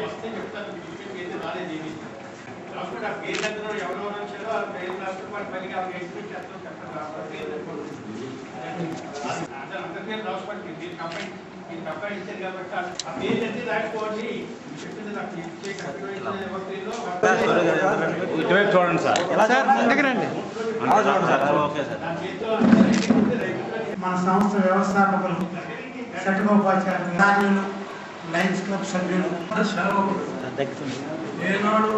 వస్తే చెప్తాను అయితే రాలేదు ఏమి రాసుకుంటే ఆ పేరు ఎంతలో ఎవరెవరు వచ్చారో ఆ పేరు రాసుకుంటే వాటి పైకి ఆ ఎక్స్పెక్ట్ చేస్తాం చెప్పండి అందరి పేరు రాసుకోండి మీరు కంప్లైంట్ ఇచ్చారు కాబట్టి ఆ పేరు ఎంత రాకపోండి చెప్పింది నాకు చూడండి సార్ దగ్గరండి మన సంస్థ వ్యవస్థాపకులు శటకోపాచార్యులు లయన్స్ క్లబ్ సభ్యులు సేవకుడు ఏనాడు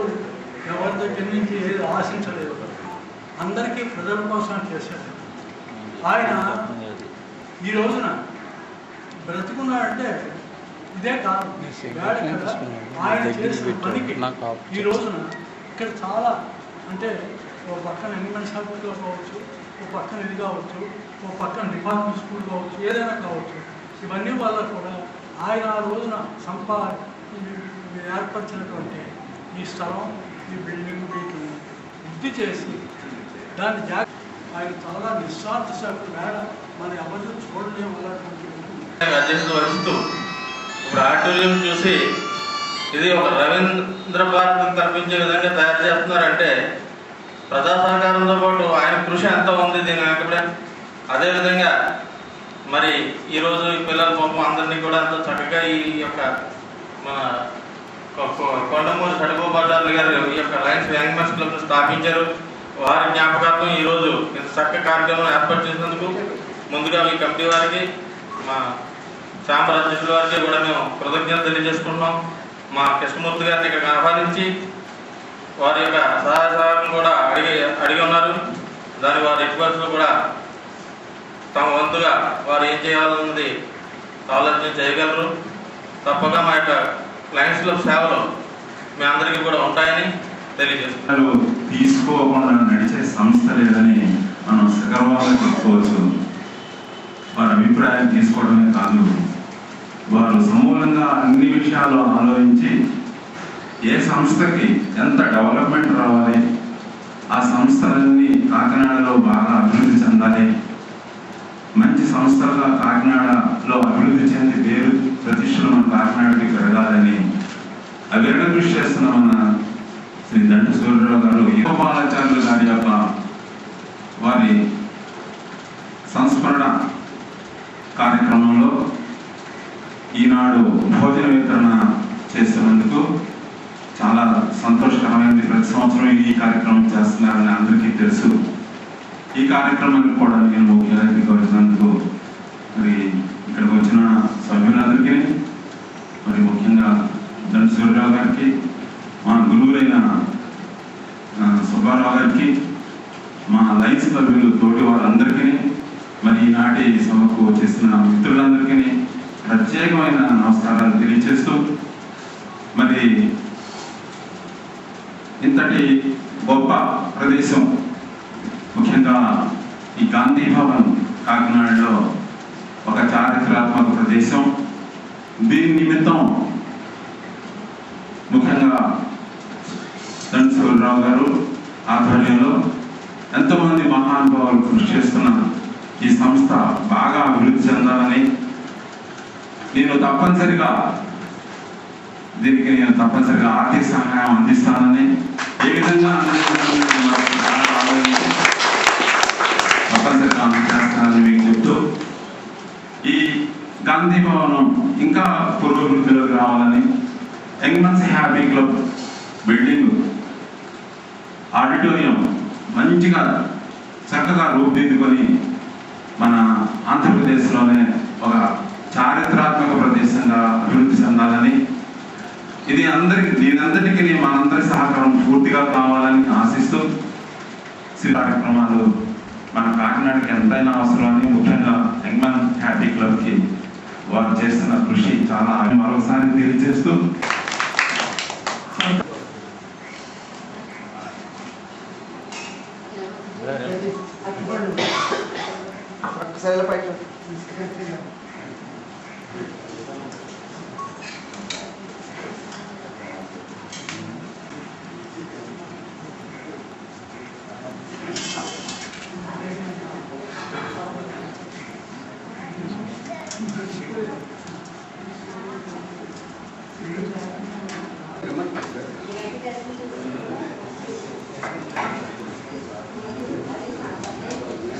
ఎవరి దగ్గర నుంచి ఏది ఆశించలేదు, అందరికీ ప్రజల కోసం చేశాడు. ఆయన ఈ రోజున బ్రతుకున్నాడంటే ఇదే కాదు, ఆయన చేసిన పనికి ఈ రోజున ఇక్కడ చాలా అంటే ఒక పక్కన ఎనిమల్ షాపులో కావచ్చు, ఒక పక్కన ఇది కావచ్చు, ఒక పక్కన డిపార్ట్మెంట్ స్కూల్ కావచ్చు, ఏదైనా కావచ్చు, ఇవన్నీ వల్ల కూడా ఆయన ఆ రోజున ఏర్పరిచినటువంటి ఈ స్థలం, ఈ బిల్డింగ్ వీటిని వృద్ధి చేసి దాన్ని ఆయన చాలా నిస్వార్థ సేవలు వేడ మన ఎవరు చూడలేము. వహిస్తూ ఇప్పుడు ఆడిటోరియం చూసి ఇది ఒక రవీంద్ర భారతిని కల్పించే విధంగా తయారు చేస్తున్నారంటే ప్రజా సహకారంతో పాటు ఆయన కృషి ఎంత ఉంది దీని వెనకబడి. అదేవిధంగా మరి ఈరోజు ఈ పిల్లల పాపం అందరినీ కూడా ఎంతో చక్కగా ఈ యొక్క మన కొండమూరి షటకోపాచార్యులు గారు ఈ యొక్క లయన్స్ యంగ్ మెన్స్ క్లబ్ స్థాపించారు. వారి జ్ఞాపకార్థం ఈరోజు ఇంత చక్కగా కార్యక్రమం ఏర్పాటు చేసినందుకు ముందుగా ఈ కమిటీ వారికి, మా ఛాంబర్ అధ్యక్షుల వారికి కూడా మేము కృతజ్ఞతలు తెలియజేసుకుంటున్నాం. మా కృష్ణమూర్తి గారిని ఇక్కడికి ఆహ్వానించి వారి యొక్క సహాయ సహకారం కూడా అడిగి ఉన్నారు. దాని వారి ఎటువంటి కూడా తమ వంతుగా వారు ఏం చేయాలన్నది ఆలోచన చేయగలరు. తప్పక మా యొక్క లయన్స్ క్లబ్ సేవలు మీ అందరికీ కూడా ఉంటాయని తెలియజేస్తున్నారు. తీసుకోకుండా నడిచే సంస్థ లేదని మనం సగర్వంగా చెప్పుకోవచ్చు. వారి అభిప్రాయం తీసుకోవడమే కాదు, వారు సమూలంగా అన్ని విషయాలు ఆలోచించి ఏ సంస్థకి ఎంత డెవలప్మెంట్ రావాలి, ఆ సంస్థలన్నీ కాకినాడలో బాగా అభివృద్ధి చెందాలి, మంచి సంస్థలుగా కాకినాడలో అభివృద్ధి చెంది పేరు ప్రతిష్టలు మన కాకినాడకి పెరగాలని అవిరణ కృషి చేస్తున్న మన శ్రీ దండ సూర్యరావు గారు యోపాలాచార్యులు గారి యొక్క వారి సంస్మరణ కార్యక్రమంలో ఈనాడు భోజన వితరణ చేస్తున్నందుకు చాలా సంతోషకరమైనది. ప్రతి సంవత్సరం ఈ కార్యక్రమం చేస్తున్నారని అందరికీ తెలుసు. ఈ కార్యక్రమానికి కూడా నేను ముఖ్య అతిథిగా వచ్చినందుకు మరి ఇక్కడికి వచ్చిన సభ్యులందరికీ, మరి ముఖ్యంగా దండ సూర్యరావు గారికి, మా గురువులైన సుబ్బారావు గారికి, మా లయన్స్ సభ్యులు తోటి వారందరికీ, మరి ఈనాటి సభకు వచ్చేసిన మిత్రులందరికీ ప్రత్యేకమైన నమస్కారాలు తెలియజేస్తూ, మరి ఇంతటి గొప్ప ప్రదేశం ముఖ్యంగా ఈ గాంధీ భవన్ కాకినాడలో ఒక చారిత్రాత్మక ప్రదేశం. దీని నిమిత్తం ముఖ్యంగా దండ సూర్యరావు గారు ఆధ్వర్యంలో ఎంతోమంది మహానుభావులు కృషి చేస్తున్న ఈ సంస్థ బాగా అభివృద్ధి చెందాలని నేను తప్పనిసరిగా ఆర్థిక సహాయం అందిస్తానని, ఏ విధంగా తప్పనిసరిగా అందజేస్తానని మీకు చెప్తూ, ఈ గాంధీ భవనం ఇంకా పురోభివృద్ధిలోకి రావాలని young men's happy club building auditorium మంచిగా చక్కగా రూపుదిద్దుకొని మన ఆంధ్రప్రదేశ్లోనే ఒక చారిత్రాత్మక ప్రదేశంగా అభివృద్ధి చెందాలని, ఇది దీనందరికీ మనందరి సహకారం పూర్తిగా కావాలని ఆశిస్తూ కార్యక్రమాలు మన కాకినాడకి ఎంతైనా అవసరమని, ముఖ్యంగా యంగ్ మెన్ హ్యాపీ క్లబ్కి వారు చేస్తున్న కృషి చాలా మరోసారి తెలియజేస్తూ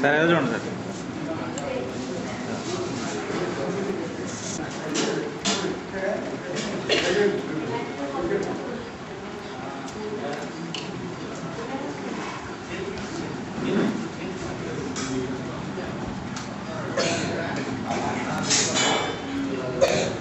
సార్ ఏదో చూడండి సార్.